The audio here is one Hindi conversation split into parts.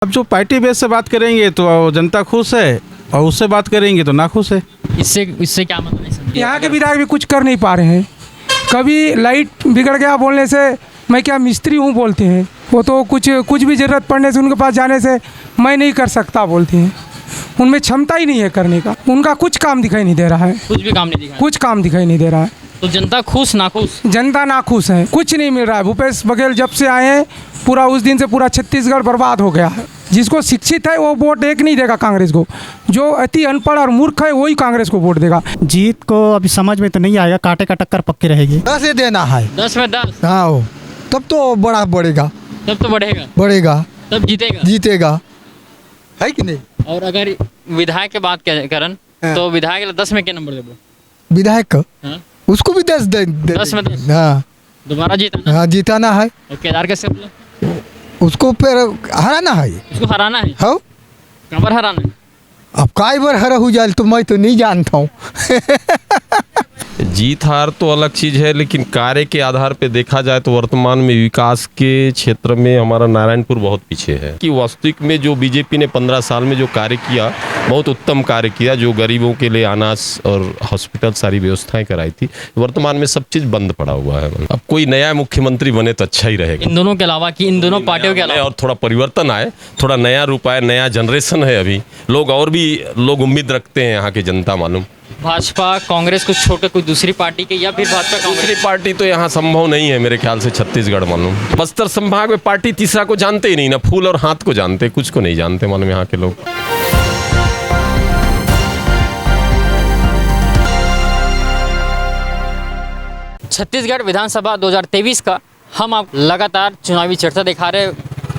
अब जो पार्टी बेस से बात करेंगे तो जनता खुश है और उससे बात करेंगे तो ना खुश है। इससे क्या मतलब नहीं समझे? यहाँ के विधायक भी कुछ कर नहीं पा रहे हैं। कभी लाइट बिगड़ गया बोलने से मैं क्या मिस्त्री हूँ बोलते हैं। वो तो कुछ भी ज़रूरत पड़ने से उनके पास जाने से मैं नहीं कर सकता बोलते हैं। उनमें क्षमता ही नहीं है करने का। उनका कुछ काम दिखाई नहीं दे रहा है। कुछ भी काम नहीं दिखा। कुछ काम दिखाई नहीं दे रहा है। तो जनता खुश नाखुश? जनता नाखुश है, कुछ नहीं मिल रहा है। भूपेश बघेल जब से आए हैं पूरा उस दिन से पूरा छत्तीसगढ़ बर्बाद हो गया है। जिसको शिक्षित है वो वोट एक नहीं देगा कांग्रेस को। जो अति अनपढ़ और मूर्ख है वही कांग्रेस को वोट देगा। जीत को अभी समझ में तो नहीं आएगा, कांटे का टक्कर पक्की रहेगी। 10 ही देना है। 10 में 10? हाँ हो, तब तो बड़ा बढ़ेगा। तब तो बढ़ेगा तब जीतेगा। जीतेगा है कि नहीं। और अगर विधायक की बात करें तो विधायक 10 में क्या नंबर देबो? विधायक को हाँ? उसको भी 10 दे 10 में 10? हाँ दोबारा जीतना? हाँ जीताना है। और केदार कैसे बोला? उसको फिर हराना है। उसको हराना है? हो कबर हराना है? अब काय बार हरा हो जाए तो मैं तो नहीं जानता हूँ। जीत हार तो अलग चीज़ है, लेकिन कार्य के आधार पे देखा जाए तो वर्तमान में विकास के क्षेत्र में हमारा नारायणपुर बहुत पीछे है। कि वास्तविक में जो बीजेपी ने 15 साल में जो कार्य किया, बहुत उत्तम कार्य किया। जो गरीबों के लिए अनाज और हॉस्पिटल सारी व्यवस्थाएं कराई थी, वर्तमान में सब चीज़ बंद पड़ा हुआ है। अब कोई नया मुख्यमंत्री बने तो अच्छा ही रहेगा। इन दोनों के अलावा कि इन दोनों पार्टियों के अलावा और थोड़ा परिवर्तन आए, थोड़ा नया रूप आए, नया जनरेशन है अभी लोग, और भी लोग उम्मीद रखते हैं यहाँ की जनता। मालूम भाजपा कांग्रेस को छोड़कर कोई दूसरी पार्टी के, या फिर भाजपा दूसरी कांग्रेस? पार्टी तो यहाँ संभव नहीं है मेरे ख्याल से। छत्तीसगढ़ मालूम बस्तर संभाग में पार्टी तीसरा को जानते ही नहीं ना, फूल और हाथ को जानते, कुछ को नहीं जानते मालूम यहाँ के लोग। छत्तीसगढ़ विधानसभा 2023 का हम आप लगातार चुनावी चर्चा दिखा रहे हैं,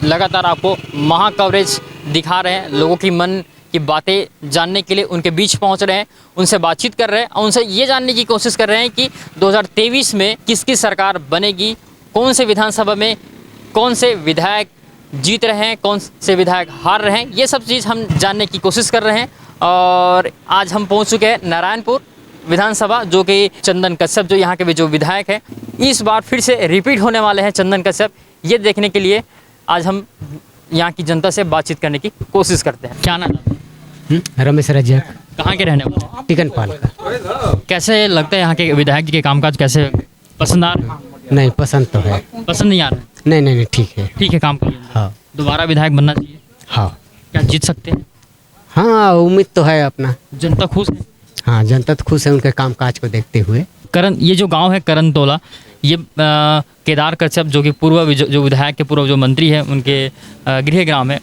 लगातार आपको महा कवरेज दिखा रहे हैं। लोगों की मन की बातें जानने के लिए उनके बीच पहुंच रहे हैं, उनसे बातचीत कर रहे हैं और उनसे ये जानने की कोशिश कर रहे हैं कि 2023 में किसकी सरकार बनेगी, कौन से विधानसभा में कौन से विधायक जीत रहे हैं, कौन से विधायक हार रहे हैं। ये सब चीज़ हम जानने की कोशिश कर रहे हैं। और आज हम पहुँच चुके हैं नारायणपुर विधानसभा, जो कि चंदन कश्यप जो यहाँ के भी जो विधायक हैं, इस बार फिर से रिपीट होने वाले हैं चंदन कश्यप। ये देखने के लिए आज हम यहाँ की जनता से बातचीत करने की कोशिश करते हैं। क्या नाम? रमेश रजक। कहाँ के रहने वाले? टिकनपाल का। कैसे लगता है यहाँ के विधायक जी के कामकाज? कैसे पसंद आ रहे हैं? नहीं पसंद तो है। पसंद नहीं आ रहा है? नहीं ठीक है। ठीक है, काम करिए। हाँ दोबारा विधायक बनना चाहिए? हाँ क्या जीत सकते हैं? हाँ उम्मीद तो है अपना। जनता खुश है? हाँ जनता तो खुश है उनके कामकाज को देखते हुए। करण, ये जो गांव है करण तोला, ये केदार कश्यप जो कि पूर्व जो विधायक के पूर्व जो मंत्री है उनके गृह ग्राम है।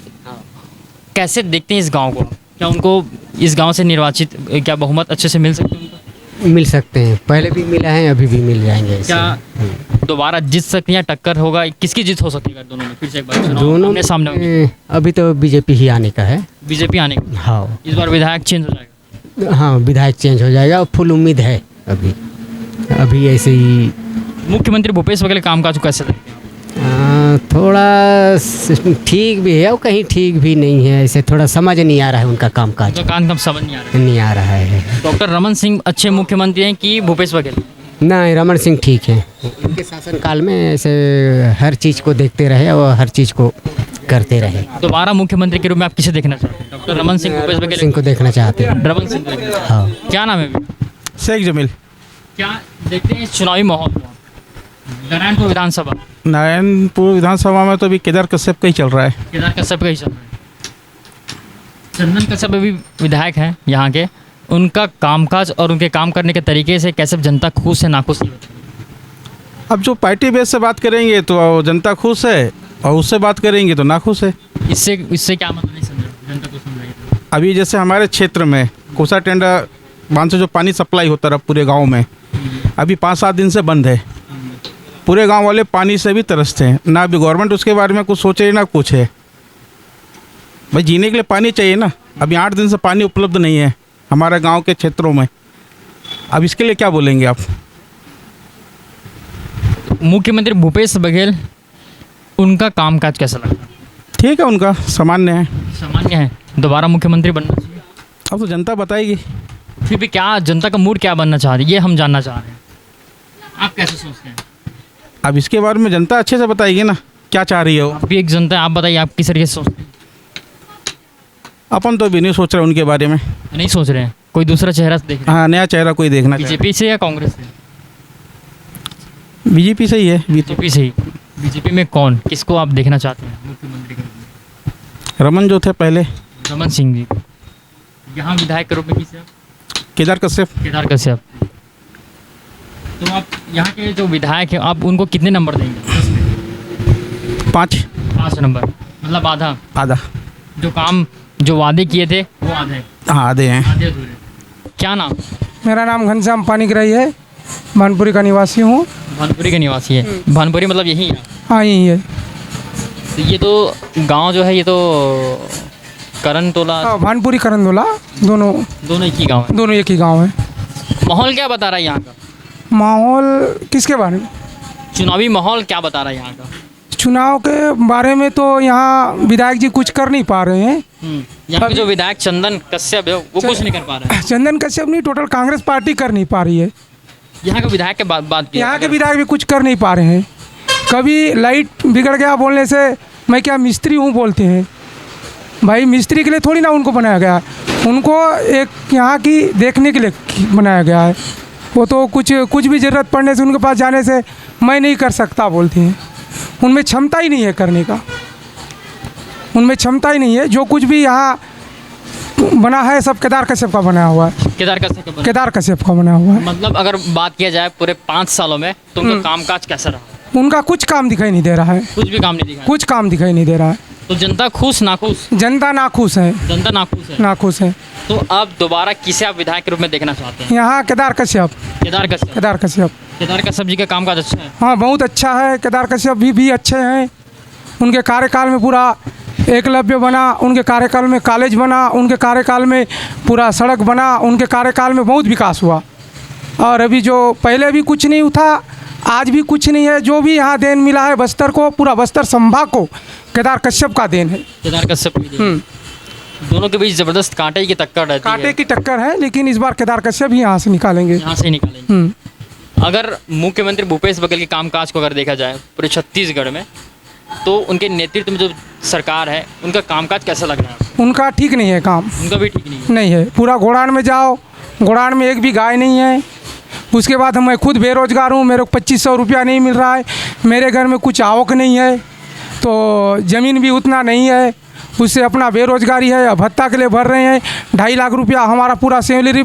कैसे देखते हैं इस गांव को? क्या उनको इस गांव से निर्वाचित क्या बहुमत अच्छे से मिल सकते हैं उनको? मिल सकते हैं, पहले भी मिला है, अभी भी मिल जाएंगे ऐसे। क्या दोबारा जीत सकते हैं या टक्कर होगा? किसकी जीत हो सकती है दोनों में? फिर से एक बार दोनों आमने सामने होगी। में अभी तो बीजेपी ही आने का है। बीजेपी आने का? हाँ इस बार विधायक चेंज हो जाएगा? हाँ विधायक चेंज हो जाएगा और फुल उम्मीद है। अभी ऐसे ही। मुख्यमंत्री भूपेश बघेल कामकाज कैसे लगते हैं? थोड़ा ठीक भी है और कहीं ठीक भी नहीं है। ऐसे थोड़ा समझ नहीं आ रहा है उनका कामकाज। तो काम समझ नहीं आ रहा नहीं आ रहा है। है। डॉक्टर रमन सिंह अच्छे मुख्यमंत्री हैं कि भूपेश बघेल? नहीं, रमन सिंह ठीक है। उनके शासनकाल में ऐसे हर चीज़ को देखते रहे और हर चीज़ को करते रहे। दोबारा मुख्यमंत्री के रूप में आप किसे देखना चाहते हैं? डॉक्टर रमन सिंह, भूपेश बघेल? सिंह को देखना चाहते हैं। रमन सिंह को देखना। हाँ। क्या नाम है? शेख जमील। क्या देखते हैं इस चुनावी माहौल को? नारायणपुर विधानसभा, नारायणपुर विधानसभा में तो अभी केदार कश्यप का ही चल रहा है। केदार कश्यप का ही चल रहा है। चंदन कश्यप भी विधायक हैं यहाँ के, उनका कामकाज और उनके काम करने के तरीके से कैसे जनता खुश है नाखुश है? अब जो पार्टी बेस से बात करेंगे तो जनता खुश है और उससे बात करेंगे तो ना खुश है। इससे क्या मतलब नहीं समझा? जनता को समझाइए। अभी जैसे हमारे क्षेत्र में कोसा टेंडा बांध से जो पानी सप्लाई होता रहा पूरे गांव में, अभी 5-7 दिन से बंद है। पूरे गांव वाले पानी से भी तरसते हैं। ना अभी गवर्नमेंट उसके बारे में कुछ सोचे ना कुछ है। भाई जीने के लिए पानी चाहिए ना। अभी 8 दिन से पानी उपलब्ध नहीं है हमारे गांव के क्षेत्रों में। अब इसके लिए क्या बोलेंगे आप? मुख्यमंत्री भूपेश बघेल, उनका कामकाज कैसा लगा? ठीक है, उनका सामान्य है। सामान्य है। दोबारा मुख्यमंत्री बनना चाहिए? अब तो जनता बताएगी। फिर भी क्या जनता का मूड क्या बनना चाह रही है, ये हम जानना चाह रहे हैं। आप कैसे सोचते हैं? अब इसके बारे में जनता अच्छे से बताएगी ना क्या चाह रही है वो। आप भी एक जनता है, आप बताइए आप किस तरीके से सोचते हैं? अपन तो भी नहीं सोच रहे उनके बारे में। नहीं सोच रहे हैं, कोई दूसरा चेहरा देख रहे हाँ, नया चेहरा कोई देखना हैं? चाहे। बीजेपी से या कांग्रेस से? बीजेपी से ही है बीजेपी से ही। बीजेपी में कौन, किसको आप देखना चाहते हैं मुख्यमंत्री के रूप में? रमन जो थे पहले, रमन सिंह जी। यहाँ विधायक के रूप में किसे? केदार कश्यप। केदार कश्यप। तो आप यहाँ के जो विधायक हैं, आप उनको कितने नंबर देंगे? 5 5 नंबर, मतलब आधा। आधा। जो काम, जो वादे किए थे वो आधे, हाँ, आधे हैं। आधे अधूरे। क्या नाम? मेरा नाम घनश्याम पानीग्राही है, भानपुरी का निवासी हूँ। भानपुरी के निवासी है। भानपुरी मतलब यही है? हाँ, यही है। तो ये तो गांव जो है, ये तो करण तोला, हाँ, भानपुरी करंदोला दोनों दोनों एक ही गांव है। दोनों एक ही गांव है। माहौल क्या बता रहा है यहाँ का? माहौल किसके बारे में? चुनावी माहौल क्या बता रहा है यहाँ का? चुनाव के बारे में तो यहाँ विधायक जी कुछ कर नहीं पा रहे हैं। यहाँ के जो विधायक चंदन कश्यप है वो कुछ नहीं कर पा रहे हैं। चंदन कश्यप नहीं, टोटल कांग्रेस पार्टी कर नहीं पा रही है। यहाँ के विधायक के बात की, यहाँ के विधायक भी कुछ कर नहीं पा रहे हैं। कभी लाइट बिगड़ गया बोलने से मैं क्या मिस्त्री हूँ बोलते हैं। भाई मिस्त्री के लिए थोड़ी ना उनको बनाया गया है, उनको एक यहाँ की देखने के लिए बनाया गया है। वो तो कुछ भी ज़रूरत पड़ने से उनके पास जाने से मैं नहीं कर सकता बोलते हैं। उनमें क्षमता ही नहीं है करने का, उनमें क्षमता ही नहीं है। जो कुछ भी यहाँ बना है सब केदार कश्यप का बना हुआ है। केदार कश्यप का बना। केदार कश्यप का बना हुआ है। मतलब अगर बात किया जाए पूरे 5 सालों में तो उनका कामकाज कैसा रहा? उनका कुछ काम दिखाई नहीं दे रहा है, कुछ भी काम नहीं दिखा। कुछ काम दिखाई नहीं दे रहा है। तो जनता खुश नाखुश? जनता नाखुश है, जनता नाखुश है। नाखुश है। तो अब दोबारा किसे आप विधायक के रूप में देखना चाहते हैं? यहाँ केदार कश्यप। केदार कश्यप। केदार कश्यप, केदार कश्यप जी का कामकाज अच्छा है? हाँ, बहुत अच्छा है। केदार कश्यप भी अच्छे हैं। उनके कार्यकाल में पूरा एकलव्य बना, उनके कार्यकाल में कॉलेज बना, उनके कार्यकाल में पूरा सड़क बना, उनके कार्यकाल में बहुत विकास हुआ। और अभी जो पहले भी कुछ नहीं था, आज भी कुछ नहीं है। जो भी यहाँ देन मिला है बस्तर को, पूरा बस्तर संभाग को केदार कश्यप का देन है। केदार कश्यप की देन। दोनों के बीच जबरदस्त कांटे की टक्कर रहती है। कांटे की टक्कर है, लेकिन इस बार केदार कश्यप ही यहाँ से निकालेंगे। यहाँ से ही निकालेंगे। अगर मुख्यमंत्री भूपेश बघेल के कामकाज को अगर देखा जाए पूरे छत्तीसगढ़ में, तो उनके नेतृत्व में जो सरकार है उनका कामकाज कैसा लग रहा है? उनका ठीक नहीं है काम। उनका भी ठीक नहीं है। नहीं है। पूरा घोड़ान में जाओ, घोड़ान में एक भी गाय नहीं है। उसके बाद मैं खुद बेरोजगार हूँ, मेरे को 2500 रुपया नहीं मिल रहा है। मेरे घर में कुछ आवक नहीं है, तो ज़मीन भी उतना नहीं है। उससे अपना बेरोजगारी है, भत्ता के लिए भर रहे हैं। 2.5 लाख रुपया हमारा पूरा सैलरी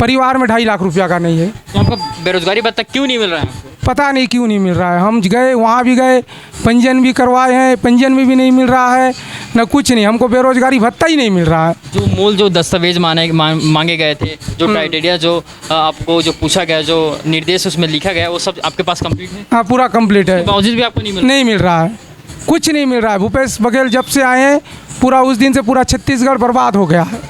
परिवार में 2.5 लाख रुपया का नहीं है। तो आपका बेरोजगारी भत्ता क्यों नहीं मिल रहा है आपको? पता नहीं क्यों नहीं मिल रहा है। हम गए, वहाँ भी गए, पंजीयन भी करवाए हैं, पंजीयन में भी नहीं मिल रहा है, न कुछ नहीं। हमको बेरोजगारी भत्ता ही नहीं मिल रहा है। जो मूल जो दस्तावेज मांगे गए थे, जो क्राइटेरिया जो आपको जो पूछा गया, जो निर्देश उसमें लिखा गया, वो सब आपके पास कंप्लीट है? हाँ, पूरा कंप्लीट है। बावजूद भी आपको नहीं मिल रहा है, कुछ नहीं मिल रहा है। भूपेश बघेल जब से आए हैं, पूरा उस दिन से पूरा छत्तीसगढ़ बर्बाद हो गया है।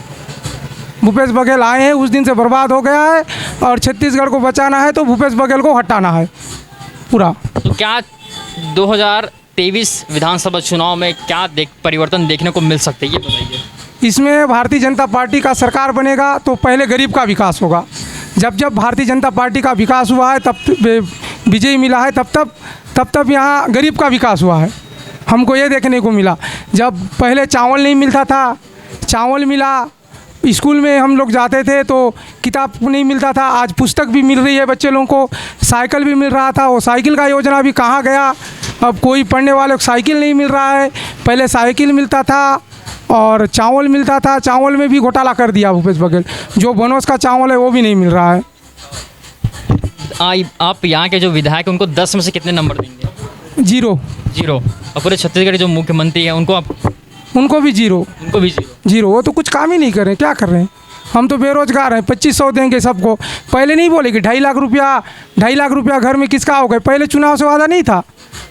भूपेश बघेल आए हैं उस दिन से बर्बाद हो गया है, और छत्तीसगढ़ को बचाना है तो भूपेश बघेल को हटाना है पूरा। तो क्या 2023 विधानसभा चुनाव में क्या परिवर्तन देखने को मिल सकते हैं, ये बताइए। इसमें भारतीय जनता पार्टी का सरकार बनेगा तो पहले गरीब का विकास होगा। जब जब भारतीय जनता पार्टी का विकास हुआ है, तब विजयी मिला है, तब यहाँ गरीब का विकास हुआ है। हमको ये देखने को मिला, जब पहले चावल नहीं मिलता था, चावल मिला। स्कूल में हम लोग जाते थे तो किताब नहीं मिलता था, आज पुस्तक भी मिल रही है बच्चे लोगों को, साइकिल भी मिल रहा था। वो साइकिल का योजना भी कहाँ गया? अब कोई पढ़ने वाले को साइकिल नहीं मिल रहा है। पहले साइकिल मिलता था और चावल मिलता था, चावल में भी घोटाला कर दिया भूपेश बघेल। जो बनोस का चावल है वो भी नहीं मिल रहा है। आप यहाँ के जो विधायक हैं उनको 10 में से कितने नंबर देंगे? 0। और पूरे छत्तीसगढ़ के जो मुख्यमंत्री हैं उनको उनको भी 0। उनको भी 0। वो तो कुछ काम ही नहीं कर रहे, क्या कर रहे हैं? हम तो बेरोजगार हैं। 2500 देंगे सबको। पहले नहीं बोले कि 2.5 लाख रुपया घर में किसका हो गए? पहले चुनाव से वादा नहीं था।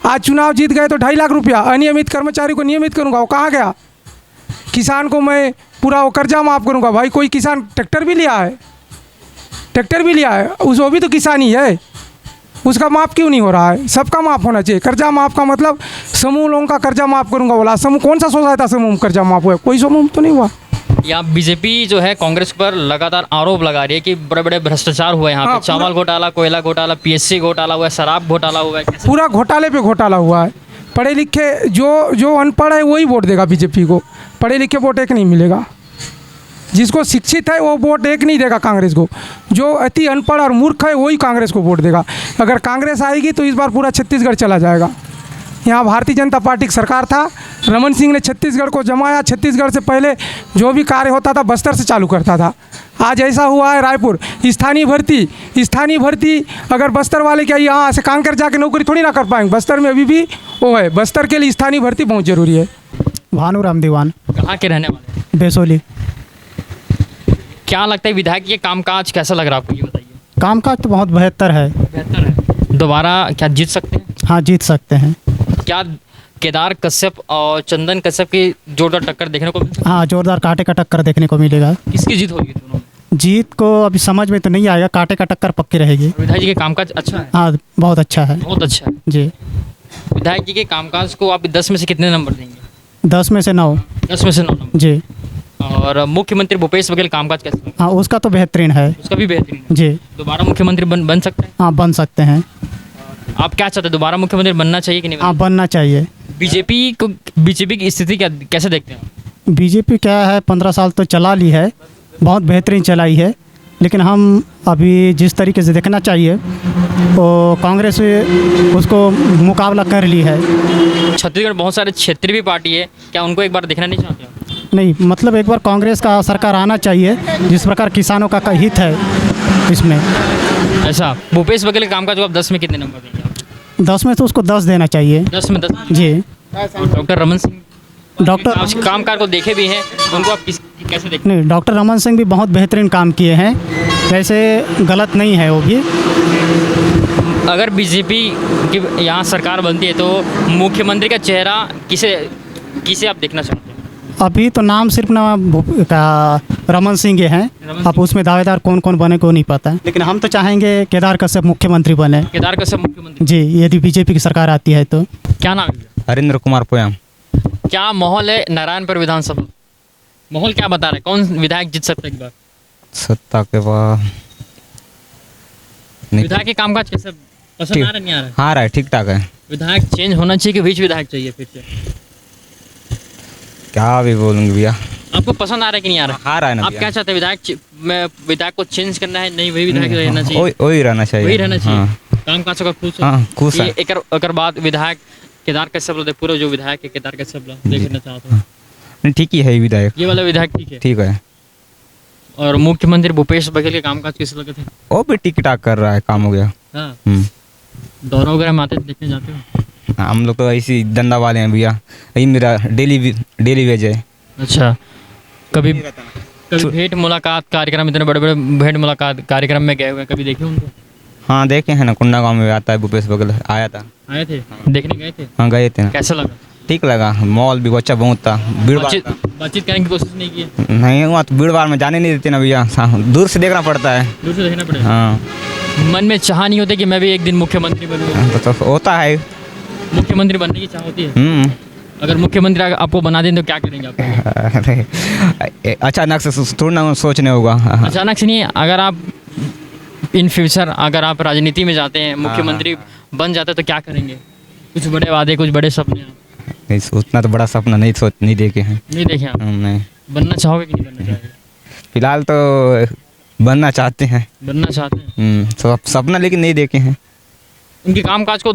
आज चुनाव जीत गए तो 2.5 लाख रुपया अनियमित कर्मचारी को नियमित करूँगा, वो कहाँ गया? किसान को मैं पूरा वो कर्जा माफ़ करूँगा। भाई कोई किसान ट्रैक्टर भी लिया है, वो भी तो किसान ही है, उसका माफ़ क्यों नहीं हो रहा है? सबका माफ़ होना चाहिए। कर्जा माफ़ का मतलब समूह लोगों का कर्जा माफ़ करूँगा बोला। समूह कौन सा सोसाइटी समूह में कर्जा माफ़ हुआ? कोई समूह तो नहीं हुआ। यहाँ बीजेपी जो है कांग्रेस पर लगातार आरोप लगा रही है कि बड़े बड़े भ्रष्टाचार हुआ है यहाँ पे। चावल घोटाला, कोयला घोटाला, PSC घोटाला हुआ है, शराब घोटाला हुआ है। पूरा घोटाले पे घोटाला हुआ है। पढ़े लिखे जो अनपढ़ है वही वोट देगा बीजेपी को, पढ़े लिखे वोट एक नहीं मिलेगा। जिसको शिक्षित है वो वोट एक नहीं देगा कांग्रेस को, जो अति अनपढ़ और मूर्ख है वही कांग्रेस को वोट देगा। अगर कांग्रेस आएगी तो इस बार पूरा छत्तीसगढ़ चला जाएगा। यहाँ भारतीय जनता पार्टी की सरकार था, रमन सिंह ने छत्तीसगढ़ को जमाया। छत्तीसगढ़ से पहले जो भी कार्य होता था बस्तर से चालू करता था। आज ऐसा हुआ है रायपुर स्थानीय भर्ती अगर बस्तर वाले क्या यहाँ से कांकेर जाके नौकरी थोड़ी ना कर पाएंगे। बस्तर में अभी भी वो है, बस्तर के लिए स्थानीय भर्ती बहुत ज़रूरी है। भानुराम दीवान, कहाँ के रहने वाले हैं? बेसोली। क्या लगता है विधायक के कामकाज कैसा लग रहा है आपको, ये बताइए। कामकाज तो बहुत बेहतर है। बेहतर है। दोबारा क्या जीत सकते हैं? हाँ, जीत सकते हैं। क्या केदार कश्यप और चंदन कश्यप की जोरदार टक्कर देखने को मिलती हाँ, जोरदार कांटे का टक्कर देखने को मिलेगा। है? किसकी जीत होगी दोनों में? जीत को अभी समझ में तो नहीं आएगा, कांटे का टक्कर पक्की रहेगी। विधायक जी के कामकाज अच्छा है? हाँ, बहुत अच्छा है बहुत अच्छा है। जी। विधायक जी के कामकाज को आप 10 में से कितने नंबर देंगे? 10 में से 9। 10 में से 9 नंबर। जी। और मुख्यमंत्री भूपेश बघेल कामकाज कैसा लगा? हाँ, उसका तो बेहतरीन है। उसका भी बेहतरीन है। जी। दोबारा मुख्यमंत्री बन सकते हैं? हाँ, बन सकते हैं। आप क्या चाहते हैं, दोबारा मुख्यमंत्री बनना चाहिए कि नहीं? हाँ, बनना चाहिए। बीजेपी की स्थिति क्या कैसे देखते हैं? बीजेपी क्या है, 15 साल तो चला ली है, बहुत बेहतरीन चलाई है, लेकिन हम अभी जिस तरीके से देखना चाहिए वो कांग्रेस उसको मुकाबला कर ली है। छत्तीसगढ़ बहुत सारे क्षेत्रीय भी पार्टी है, क्या उनको एक बार देखना नहीं चाहते आप? नहीं, मतलब एक बार कांग्रेस का सरकार आना चाहिए, जिस प्रकार किसानों का हित है इसमें। ऐसा भूपेश बघेल के कामकाज को आप 10 में कितने नंबर देंगे आप? 10 में तो उसको 10 देना चाहिए। 10 में 10? जी। डॉक्टर रमन सिंह डॉक्टर कामकाज को देखे भी हैं, उनको आप कैसे देखते नहीं, डॉक्टर रमन सिंह भी बहुत बेहतरीन काम किए हैं, वैसे गलत नहीं है वो भी। हैं? अगर बीजेपी की यहाँ सरकार बनती है तो मुख्यमंत्री का चेहरा किसे आप देखना चाहते हैं? अभी तो नाम सिर्फ ना रमन सिंह के हैं, अब उसमें दावेदार कौन कौन बने को नहीं पता है, लेकिन हम तो चाहेंगे केदार कश्यप मुख्यमंत्री बने। केदार कश्यप मुख्यमंत्री? जी, यदि बीजेपी की सरकार आती है तो। क्या नाम है? हरिंद्र कुमार पोयाम। क्या माहौल है नारायणपुर विधानसभा? माहौल क्या बता रहा है, कौन विधायक जीत सकता है एक बार? सत्ता के बाद विधायक के कामकाज कैसे पसंद आ रहा नहीं आ रहा है? हाँ, रहा ठीक ठाक है। विधायक चेंज होना चाहिए कि बीच विधायक चाहिए फिर से? क्या भी बोलूँगी भैया, आपको पसंद आ रहा है कि नहीं आ रहा? हाँ रहा है ना आप भैया। क्या चाहते हैं, विधायक को चेंज करना है? नहीं, वही विधायक रहना चाहिए? वही रहना चाहिए। वही रहना चाहिए। हाँ, कामकाज का खुश हाँ, खुश है। एक बाद विधायक केदार कश्यप लोग पूरा जो विधायक है केदार कश्यप लोग देखना चाहता हूँ। नहीं, ठीक ही है विधायक, ये वाला विधायक ठीक है। ठीक है। और मुख्यमंत्री भूपेश बघेल के कामकाज कैसे लगे थे? वो भी ठीक ठाक कर रहा है, काम हो गया। हाँ, दौरा वगैरह में आते देखने जाते हो? हम लोग तो ऐसी धंधा वाले हैं भैया, यही मेरा डेली वेज है। अच्छा, कभी भेंट मुलाकात कार्यक्रम, इतने बड़े बड़े भेंट मुलाकात कार्यक्रम में गए हुए हैं, कभी देखे उनको? हाँ, देखे हैं ना, कुंडा गांव में आता है भूपेश बघेल, आया था। आए थे? देखने गए थे? हाँ, गए थे ना। कैसा लगा? ठीक लगा, मॉल भी बच्चा बहुत था, भीड़ भाड़ था। बातचीत करने की कोशिश नहीं की? नहीं हुआ तो भीड़ भाड़ में जाने नहीं देते ना भैया, दूर से देखना पड़ता है। दूर से देखना पड़ेगा। हाँ, मन में चाह नहीं होती कि मैं भी एक दिन मुख्यमंत्री बनूंगा? तो होता है। मुख्यमंत्री बनने की चाह होती है? अगर मुख्यमंत्री आपको बना दें तो क्या करेंगे आप? अरे अचानक से थोड़ा ना सोचने होगा। अचानक से नहीं, अगर आप इन फ्यूचर अगर आप राजनीति में जाते हैं, मुख्यमंत्री बन जाते हैं तो क्या करेंगे? कुछ बड़े वादे, कुछ बड़े सपने आप? नहीं, उतना तो बड़ा सपना नहीं देखे हैं। नहीं देखे आप? नहीं। बनना चाहोगे कि नहीं बनना चाहोगे? फिलहाल तो बनना चाहते हैं। बनना चाहते हैं? सपना लेकिन नहीं देखे हैं। उनके कामकाज को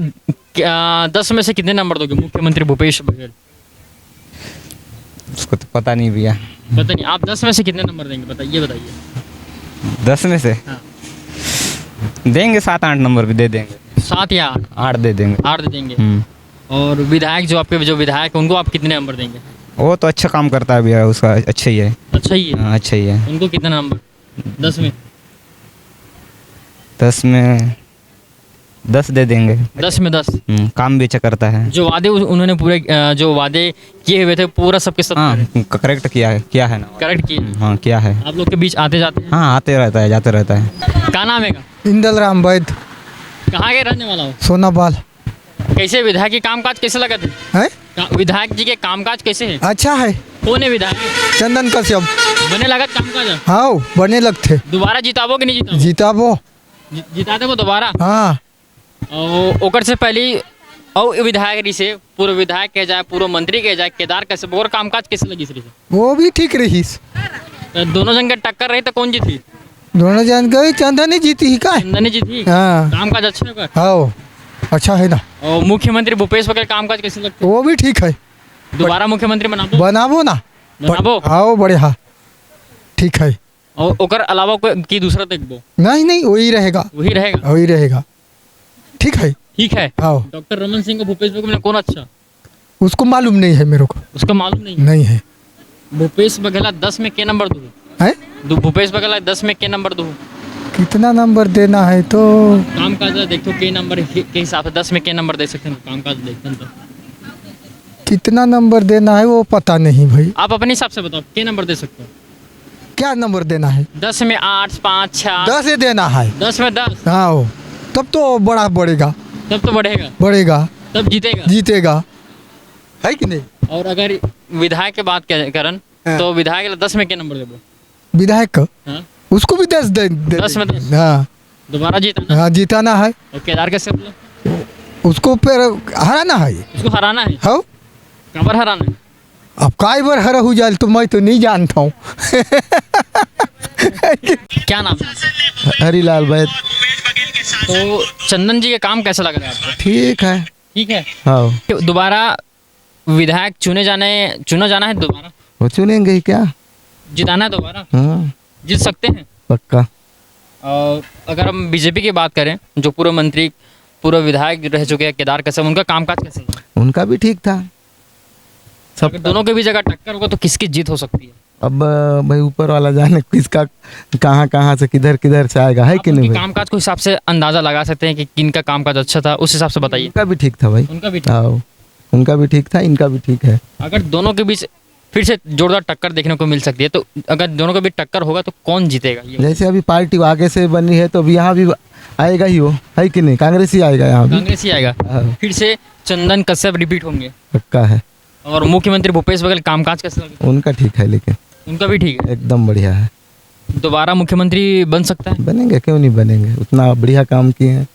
10 में से कितने नंबर दोगे मुख्यमंत्री भूपेश बघेल? उसको तो पता नहीं भैया। पता नहीं, आप 10 में से कितने नंबर देंगे बताइए? 10 में से हाँ। देंगे 7-8 नंबर भी दे देंगे। 7 या 8? 8 दे देंगे। 8 दे देंगे। और विधायक जो आपके जो विधायक उनको आप कितने नंबर देंगे? वो तो अच्छा काम करता है भैया, उसका अच्छा ही है। अच्छा ही है? हाँ, अच्छा ही है। उनको कितना नंबर 10 में? 10 में 10 दे देंगे। 10 में 10? काम भी अच्छा करता है। जो वादे उन्होंने पूरे जो वादे किए हुए थे पूरा सबके सब? हाँ, करेक्ट किया है ना। करेक्ट किए? हाँ, क्या है। आप लोग के बीच आते जाते हैं? हाँ, आते रहता है, जाते रहता है। क्या नाम है? इंदल राम वैद, कहाँ के रहने वाला हो? सोनाबाल। कैसे विधायक के कामकाज कैसे लगा थे? है विधायक जी के कामकाज कैसे है? अच्छा है। कौन है विधायक? चंदन कश्यप। बने लगा कामकाज? हाँ, बने लगते। दोबारा जिताबो कि नहीं जिताबो? जिताबो। जिता देबो दोबारा? हाँ। और ओकर से पहले और विधायक से पूर्व विधायक कह जाए, पूर्व मंत्री कह जाए, केदार कश्यप और कामकाज कैसे लगी? वो भी ठीक रही। तो दोनों जन के टक्कर रही तो कौन जीती? दोनों जान गए, चंदन ही जीती ही का। चंदन ही जीती। हाँ कामकाज अच्छा होगा। हाँ अच्छा है ना। और मुख्यमंत्री भूपेश बघेल कामकाज कैसे लगते वो भी ठीक है। हैं? दोबारा मुख्यमंत्री बनाबो? बनाबो ना। बनाबो? हाँ बड़े हाँ ठीक है। और ओकर अलावा कोई की दूसरा देखबो? नहीं नहीं वही रहेगा, वही रहेगा। वही रहेगा। ठीक है। ठीक है। हाँ डॉक्टर रमन सिंह को भूपेश बघेल में कौन अच्छा? उसको मालूम नहीं है मेरे को। उसका मालूम नहीं। नहीं है। भूपेश बघेला 10 में के नंबर दूँ? है भूपेश बघेला 10 में के नंबर दूँ? कितना नंबर देना है तो कामकाज देखो के नंबर के हिसाब से 10 में के नंबर दे सकते हैं। कामकाज देखते हैं तो कितना नंबर देना है वो पता नहीं भाई। आप अपने हिसाब से बताओ के नंबर दे सकते हो? क्या नंबर देना है? 10 में 8, 5, 6। 10 ही देना है। 10 में 10। हाँ वो तब तो बड़ा बढ़ेगा। तब तो बढ़ेगा, बढ़ेगा तब जीतेगा। जीतेगा है कि नहीं। और अगर विधायक की बात करन तो विधायक 10 में के नंबर देबो? विधायक को हाँ? उसको भी 10 दे 10 में 10। हाँ दोबारा जीतना। हाँ जीताना है। और केदार कैसे बोलो? उसको फिर हराना है। उसको हराना है। हाँ कबर हराना है। अब कई बार हरा हो जाए तो मैं तो नहीं जानता हूँ। क्या नाम है? हरीलाल वैद। तो चंदन जी के काम कैसा लग रहा है आपको? ठीक है। ठीक है। हाँ दोबारा विधायक चुना जाना है दोबारा? वो चुनेंगे ही क्या। जिताना है दोबारा? हाँ जीत सकते हैं पक्का। और अगर हम बीजेपी की बात करें, जो पूर्व मंत्री पूर्व विधायक रह चुके हैं केदार कसम, उनका कामकाज कैसे है? उनका भी ठीक था। अगर दोनों के बीच अगर टक्कर होगा तो किसकी जीत हो सकती है? अब भाई ऊपर वाला जाने किसका कहाँ कहाँ से किधर किधर से आएगा है आप कि उनके नहीं भाई। कामकाज के हिसाब से अंदाजा लगा सकते हैं कि किनका कामकाज अच्छा था, उस हिसाब से बताइए। उनका भी ठीक था भाई। उनका भी। हाँ उनका भी ठीक था, इनका भी ठीक है। अगर दोनों के बीच फिर से जोरदार टक्कर देखने को मिल सकती है, तो अगर दोनों के बीच टक्कर होगा तो कौन जीतेगा? ये जैसे अभी पार्टी आगे से बनी है तो अभी यहाँ भी आएगा ही वो है कि नहीं। कांग्रेस ही आएगा यहाँ भी। कांग्रेस ही आएगा। हाँ, फिर से चंदन कश्यप रिपीट होंगे। पक्का है। और मुख्यमंत्री भूपेश बघेल कामकाज कैसे लगे? उनका ठीक है, लेकिन उनका भी ठीक है। एकदम बढ़िया है। दोबारा मुख्यमंत्री बन सकता है? बनेंगे, क्यों नहीं बनेंगे, उतना बढ़िया काम किए हैं।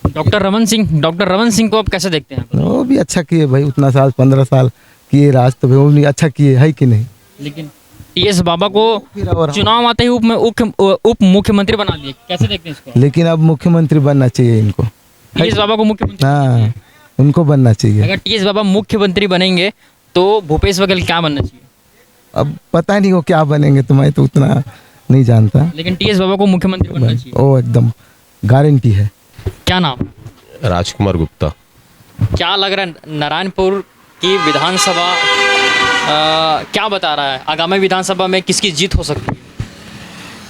डॉक्टर रमन सिंह को आप कैसे देखते हैं? वो भी अच्छा किए भाई, उतना साल 15 साल किए राज, तो वो भी अच्छा किए है कि नहीं। लेकिन टीएस बाबा को फिर और चुनाव आते ही उप मुख्यमंत्री बना दिए, कैसे देखते हैं इसको? लेकिन अब मुख्यमंत्री बनना चाहिए इनको। टीएस बाबा को मुख्यमंत्री? हाँ उनको बनना चाहिए। अगर टीएस बाबा मुख्यमंत्री बनेंगे तो भूपेश बघेल क्या बनना चाहिए? अब पता नहीं वो क्या बनेंगे, तो मैं तो उतना नहीं जानता। लेकिन टीएस बाबा को मुख्यमंत्री बनना चाहिए। वो एकदम गारंटी है। क्या नाम? राजकुमार गुप्ता। क्या लग रहा है नारायणपुर की विधानसभा क्या बता रहा है, आगामी विधानसभा में किसकी जीत हो सकती है?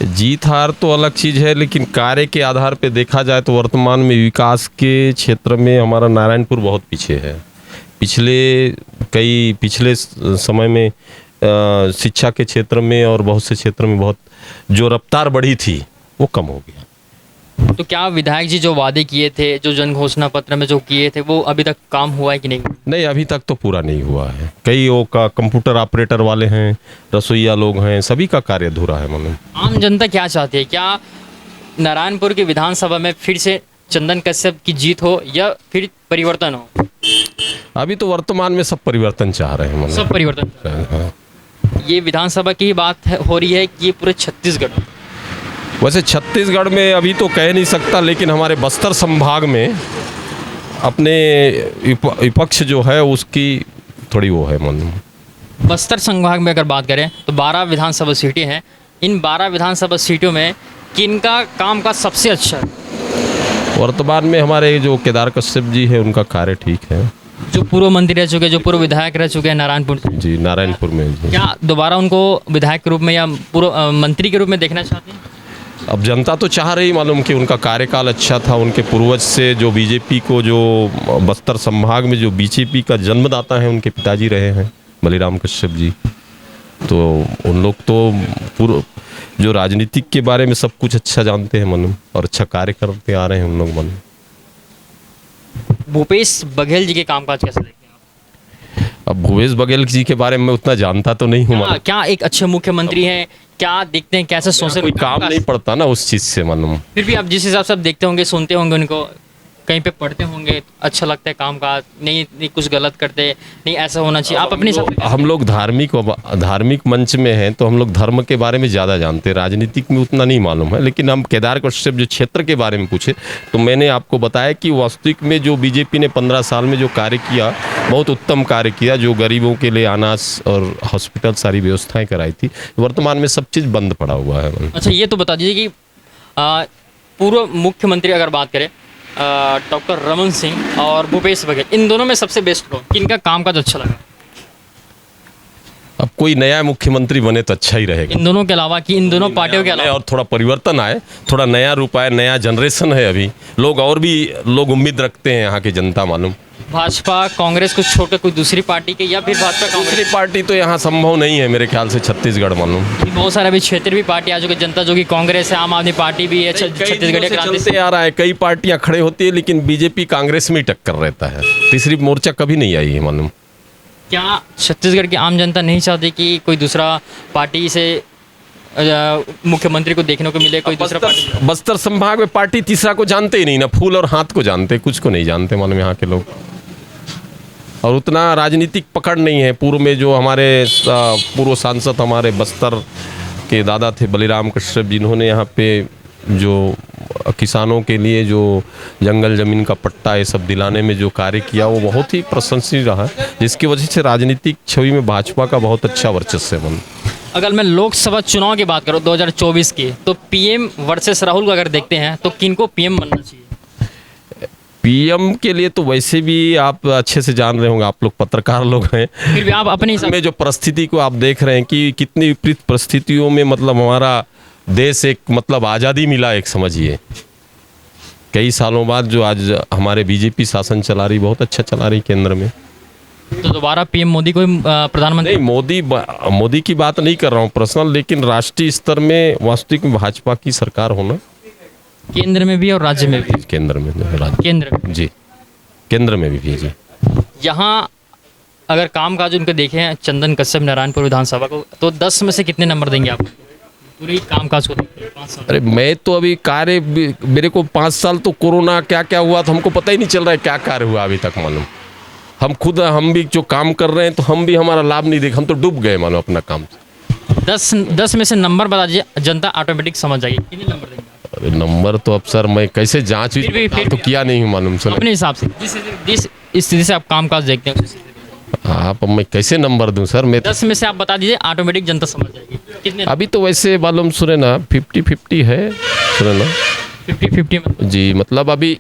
जीत हार तो अलग चीज़ है, लेकिन कार्य के आधार पे देखा जाए तो वर्तमान में विकास के क्षेत्र में हमारा नारायणपुर बहुत पीछे है। पिछले समय में शिक्षा के क्षेत्र में और बहुत से क्षेत्र में बहुत जो रफ्तार बढ़ी थी वो कम हो गया। तो क्या विधायक जी जो वादे किए थे, जो जन घोषणा पत्र में जो किए थे, वो अभी तक काम हुआ है कि नहीं? नहीं, अभी तक तो पूरा नहीं हुआ है। कई वो का कंप्यूटर ऑपरेटर वाले हैं, रसोईया लोग हैं, सभी का कार्य अधूरा है। मतलब आम जनता क्या चाहती है? क्या नारायणपुर की विधानसभा में फिर से चंदन कश्यप की जीत हो या फिर परिवर्तन हो? अभी तो वर्तमान में सब परिवर्तन चाह रहे हैं। सब परिवर्तन। हाँ। ये विधानसभा की बात हो रही है कि ये पूरे छत्तीसगढ़? वैसे छत्तीसगढ़ में अभी तो कह नहीं सकता, लेकिन हमारे बस्तर संभाग में अपने विपक्ष जो है उसकी थोड़ी वो है। मन बस्तर संभाग में अगर बात करें तो 12 विधानसभा सीटें हैं। इन 12 विधानसभा सीटों में किनका काम का सबसे अच्छा है? वर्तमान में हमारे जो केदार कश्यप जी है उनका कार्य ठीक है। जो पूर्व मंत्री रह चुके हैं, जो पूर्व विधायक रह चुके हैं नारायणपुर से, जी नारायणपुर में जी। क्या दोबारा उनको विधायक के रूप में या पूर्व मंत्री के रूप में देखना चाहते हैं? अब जनता तो चाह रही मालूम कि उनका कार्यकाल अच्छा था। उनके पूर्वज से जो बीजेपी को जो बस्तर संभाग में जो बीजेपी का जन्मदाता है उनके पिताजी रहे हैं बलिराम कश्यप जी, तो उन लोग तो पूर्व जो राजनीतिक के बारे में सब कुछ अच्छा जानते हैं मालूम, और अच्छा कार्य करते आ रहे हैं उन लोग मालूम। भूपेश बघेल जी के कामकाज कैसे देखते हैं आप? अब भूपेश बघेल जी के बारे में उतना जानता तो नहीं हूँ। क्या एक अच्छे मुख्यमंत्री हैं? क्या देखते हैं, कैसे सोचते कोई काम नहीं पड़ता ना उस चीज़ से मालूम। फिर भी आप जिस हिसाब से आप देखते होंगे, सुनते होंगे उनको, कहीं पे पढ़ते होंगे, अच्छा लगता है काम काज, नहीं कुछ गलत करते, नहीं ऐसा होना चाहिए, आप अपने हिसाब से हम लोग धार्मिक मंच में हैं तो हम लोग धर्म के बारे में ज़्यादा जानते हैं, राजनीतिक में उतना नहीं मालूम है। लेकिन हम केदार कश्यप जो क्षेत्र के बारे में पूछे तो मैंने आपको बताया कि वास्तविक में जो बीजेपी ने 15 साल में जो कार्य किया, बहुत उत्तम कार्य किया। जो गरीबों के लिए अनाज और हॉस्पिटल सारी व्यवस्थाएं कराई थी, वर्तमान में सब चीज़ बंद पड़ा हुआ है। अच्छा, ये तो बता दीजिए कि पूर्व मुख्यमंत्री अगर बात करें डॉक्टर रमन सिंह और भूपेश बघेल, इन दोनों में सबसे बेस्ट कौन, किनका कामकाज अच्छा लगा? अब कोई नया मुख्यमंत्री बने तो अच्छा ही रहेगा। इन दोनों के अलावा, कि इन दोनों पार्टियों के अलावा और थोड़ा परिवर्तन आए, थोड़ा नया रूप आए, नया जनरेशन है अभी लोग, और भी लोग उम्मीद रखते हैं यहाँ की जनता। मालूम भाजपा कांग्रेस को छोड़कर कोई दूसरी पार्टी के, या फिर भाजपा दूसरी कांग्रेस? पार्टी तो यहाँ संभव नहीं है मेरे ख्याल से छत्तीसगढ़। मालूम बहुत सारे अभी क्षेत्र भी पार्टी आ चुके, जनता जो कि कांग्रेस है, आम आदमी पार्टी भी है, छत्तीसगढ़ क्रांति चलते आ रहा है। कई पार्टियां खड़े होती है लेकिन बीजेपी कांग्रेस में ही टक्कर रहता है, तीसरी मोर्चा कभी नहीं आई है। मालूम क्या छत्तीसगढ़ की आम जनता नहीं चाहती कि कोई दूसरा पार्टी से मुख्यमंत्री को देखने को मिले, कोई दूसरा पार्टी? बस्तर संभाग में पार्टी तीसरा को जानते ही नहीं ना, फूल और हाथ को जानते, कुछ को नहीं जानते। मालूम यहाँ के लोग, और उतना राजनीतिक पकड़ नहीं है। पूर्व में जो हमारे पूर्व सांसद हमारे बस्तर के दादा थे बलिराम कश्यप, जिन्होंने यहाँ पे जो किसानों के लिए जो जंगल ज़मीन का पट्टा ये सब दिलाने में जो कार्य किया, वो बहुत ही प्रशंसनीय रहा, जिसकी वजह से राजनीतिक छवि में भाजपा का बहुत अच्छा वर्चस्व है। अगर मैं लोकसभा चुनाव की बात करूँ 2024 की, तो पीएम वर्सेस राहुल को अगर देखते हैं तो किनको पीएम बनना चाहिए? पीएम के लिए तो वैसे भी आप अच्छे से जान रहे होंगे, आप लोग पत्रकार लोग हैं, फिर भी आप अपने हिसाब में जो परिस्थिति को आप देख रहे हैं कि कितनी विपरीत परिस्थितियों में मतलब हमारा देश एक मतलब आज़ादी मिला, एक समझिए कई सालों बाद जो आज हमारे बीजेपी शासन चला रही, बहुत अच्छा चला रही केंद्र में। तो दोबारा पीएम मोदी को प्रधानमंत्री? नहीं, मोदी की बात नहीं कर रहा हूँ पर्सनल, लेकिन राष्ट्रीय स्तर में वास्तविक में भाजपा की सरकार होना, केंद्र में भी और राज्य में भी? केंद्र में, केंद्र में जी, केंद्र में भी जी। यहाँ अगर कामकाज उनके देखें चंदन कश्यप नारायणपुर विधानसभा को, तो 10 में से कितने नंबर देंगे आप पूरी कामकाज को? 5 साल। अरे मैं तो अभी कार्य, मेरे को 5 साल तो कोरोना क्या क्या हुआ तो हमको पता ही नहीं चल रहा है क्या कार्य हुआ अभी तक। मालूम हम भी जो काम कर रहे हैं तो हम भी हमारा लाभ नहीं देख, हम तो डूब गए मानो अपना काम। 10 में से नंबर बता दीजिए, जनता ऑटोमेटिक समझ जाएगी। कितने नंबर देंगे? अरे नंबर तो अब सर मैं कैसे जांच तो किया नहीं हूँ। मालूम सुन, अपने हिसाब से जिस स्थिति से आप कामकाज देखते हैं, आप मैं कैसे नंबर दूं सर? मैं 10 में से आप बता दीजिए, ऑटोमेटिक जनता समझ जाएगी। कितने? अभी तो वैसे मालूम सुने ना 50-50 है, सुने ना 50-50 जी। मतलब अभी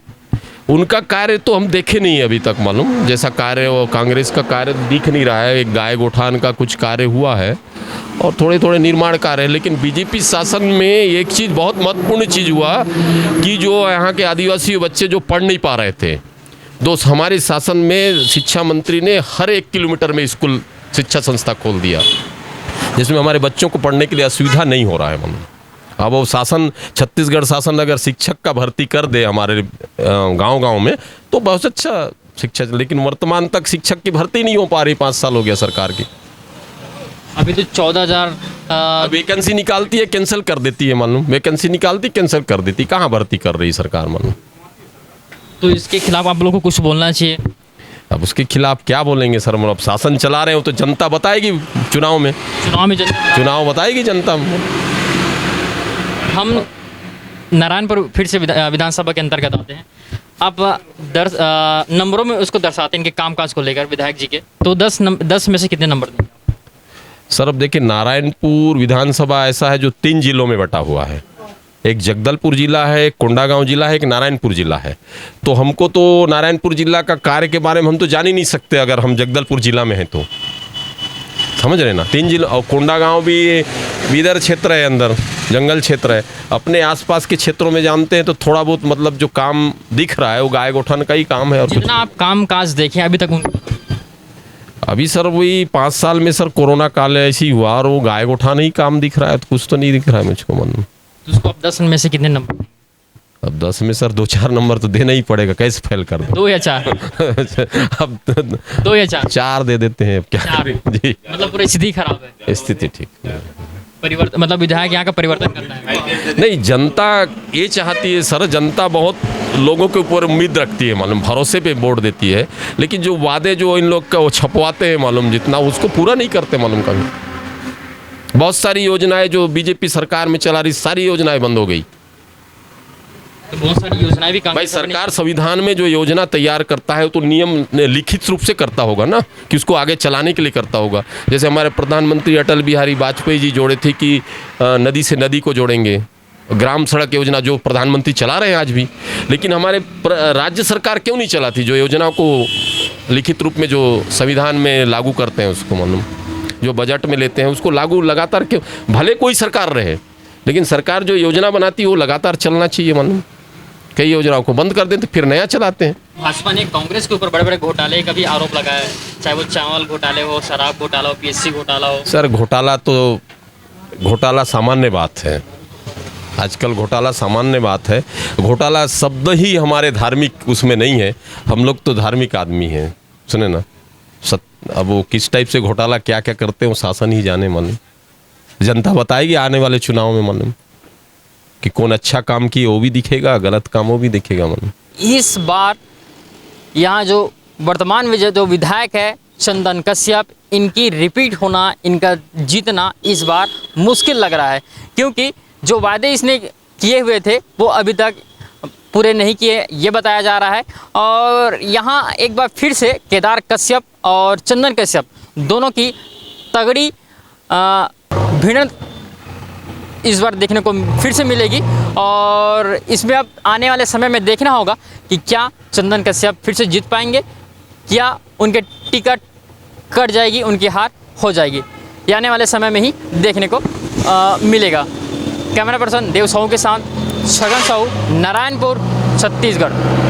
उनका कार्य तो हम देखे नहीं अभी तक। मालूम जैसा कार्य वो कांग्रेस का कार्य दिख नहीं रहा है, एक गाय गोठान का कुछ कार्य हुआ है और थोड़े थोड़े निर्माण कार्य है। लेकिन बीजेपी शासन में एक चीज़ बहुत महत्वपूर्ण चीज़ हुआ कि जो यहाँ के आदिवासी बच्चे जो पढ़ नहीं पा रहे थे, दोस्त हमारे शासन में शिक्षा मंत्री ने हर 1 किलोमीटर में स्कूल शिक्षा संस्था खोल दिया, जिसमें हमारे बच्चों को पढ़ने के लिए असुविधा नहीं हो रहा है। मालूम अब वो शासन, छत्तीसगढ़ शासन अगर शिक्षक का भर्ती कर दे हमारे गांव-गांव में तो बहुत अच्छा शिक्षा, लेकिन वर्तमान तक शिक्षक की भर्ती नहीं हो पा रही। 5 साल हो गया सरकार की। अभी तो 14,000 वैकेंसी निकालती है, कैंसिल कर देती है। मालूम वैकेंसी निकालती, कैंसिल कर देती, कहाँ भर्ती कर रही सरकार? मालूम तो इसके खिलाफ आप लोगों को कुछ बोलना चाहिए। अब उसके खिलाफ क्या बोलेंगे सर? मतलब शासन चला रहे हो तो जनता बताएगी चुनाव में चुनाव बताएगी जनता। हम नारायणपुर फिर से विधानसभा के अंतर्गत आते हैं। आप नंबरों में उसको दर्शाते हैं इनके कामकाज को लेकर विधायक जी के, तो 10 में से कितने नंबर देंगे सर? अब देखिए नारायणपुर विधानसभा ऐसा है जो 3 जिलों में बटा हुआ है। एक जगदलपुर जिला है, एक कोंडागांव जिला है, एक नारायणपुर जिला है। तो हमको तो नारायणपुर जिला का कार्य के बारे में हम तो जान ही नहीं सकते अगर हम जगदलपुर जिला में हैं तो, समझ रहे ना। 3 जिला, और कोंडागांव भी बीदर क्षेत्र है, अंदर जंगल क्षेत्र है। अपने आसपास के क्षेत्रों में जानते हैं तो थोड़ा बहुत मतलब जो काम दिख रहा है वो गाय गोठान का ही काम है। और जितना आप काम काज देखें अभी तक अभी सर वही 5 साल में सर कोरोना काल ऐसी ही हुआ और वो गाय गोठान ही काम दिख रहा है, तो कुछ तो नहीं दिख रहा है मुझको। मालूम तो उसको आप 10 में से कितने नंबर? अब 10 में सर 2-4 नंबर तो देना ही पड़ेगा, कैसे फेल कर दो? 2 या 4? अब 2 या 4? 4 दे देते हैं अब क्या? 4 जी, मतलब पूरी स्थिति खराब है। स्थिति ठीक है। परिवर्तन मतलब विधायक यहाँ का परिवर्तन करना है। नहीं, जनता ये चाहती है सर, जनता बहुत लोगों के ऊपर उम्मीद रखती है, मालूम, भरोसे पे वोट देती है, लेकिन जो वादे जो इन लोग का वो छपवाते हैं मालूम, जितना उसको पूरा नहीं करते मालूम कभी। बहुत सारी योजनाएं जो बीजेपी सरकार में चला रही, सारी योजनाएं बंद हो गई। तो बहुत सारी योजनाएं भी भाई कांग्रेस सरकार संविधान में जो योजना तैयार करता है तो नियम लिखित रूप से करता होगा ना, कि उसको आगे चलाने के लिए करता होगा। जैसे हमारे प्रधानमंत्री अटल बिहारी वाजपेयी जी जोड़े थे कि नदी से नदी को जोड़ेंगे, ग्राम सड़क योजना जो प्रधानमंत्री चला रहे हैं आज भी, लेकिन हमारे राज्य सरकार क्यों नहीं चलाती जो योजना को लिखित रूप में जो संविधान में लागू करते हैं, उसको मालूम जो बजट में लेते हैं उसको लागू लगातार क्यों, भले कोई सरकार रहे, लेकिन सरकार जो योजना बनाती है वो लगातार चलना चाहिए मालूम। कई योजनाओं को बंद कर देते फिर नया चलाते हैं। भाजपा ने कांग्रेस के ऊपर बड़े बड़े घोटाले का भी आरोप लगाया है, चाहे वो चावल घोटाले हो, शराब घोटाला हो, पीएससी घोटाला हो। सर घोटाला सामान्य बात है, आजकल घोटाला सामान्य बात है। घोटाला शब्द ही हमारे धार्मिक उसमें नहीं है, हम लोग तो धार्मिक आदमी हैं, सुने ना। अब वो किस टाइप से घोटाला क्या क्या करते हैं वो शासन ही जाने, मालूम जनता बताएगी आने वाले चुनाव में, मालूम कि कौन अच्छा काम किए वो भी दिखेगा, गलत काम वो भी दिखेगा मालूम। इस बार यहाँ जो वर्तमान में जो विधायक है चंदन कश्यप, इनकी रिपीट होना, इनका जीतना इस बार मुश्किल लग रहा है, क्योंकि जो वादे इसने किए हुए थे वो अभी तक पूरे नहीं किए, ये बताया जा रहा है। और यहाँ एक बार फिर से केदार कश्यप और चंदन कश्यप दोनों की तगड़ी भिड़ंत इस बार देखने को फिर से मिलेगी। और इसमें अब आने वाले समय में देखना होगा कि क्या चंदन कश्यप फिर से जीत पाएंगे या उनके टिकट कट जाएगी, उनकी हार हो जाएगी। ये आने वाले समय में ही देखने को मिलेगा। कैमरा पर्सन देव साहू के साथ छगन साहू, नारायणपुर, छत्तीसगढ़।